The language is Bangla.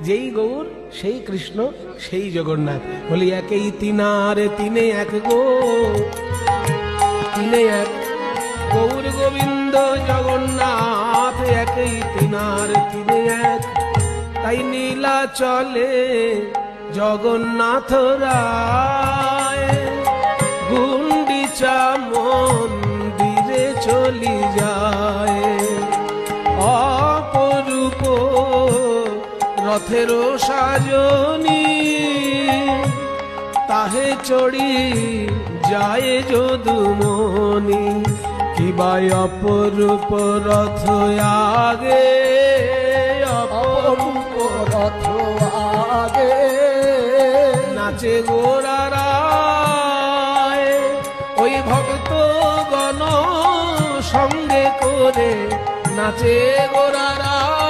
যেই গৌর সেই কৃষ্ণ সেই জগন্নাথ। বলি একই তিনার তিনে এক গো, তিনে এক গৌর গোবিন্দ জগন্নাথ, একই তিনার তিনে এক। তাই নীলা চলে জগন্নাথ রায়, গুন্ডিচা মন্দিরে চলি যায়। অপরূপ রথের সাজনী, তাহে চড়ি যায় যদুমণি। কিবা অপরূপ রথ আগে, অপরূপ রথ আগে নাচে গোরারায়। ওই ভক্ত গণ সঙ্গে করে নাচে গোরারায়।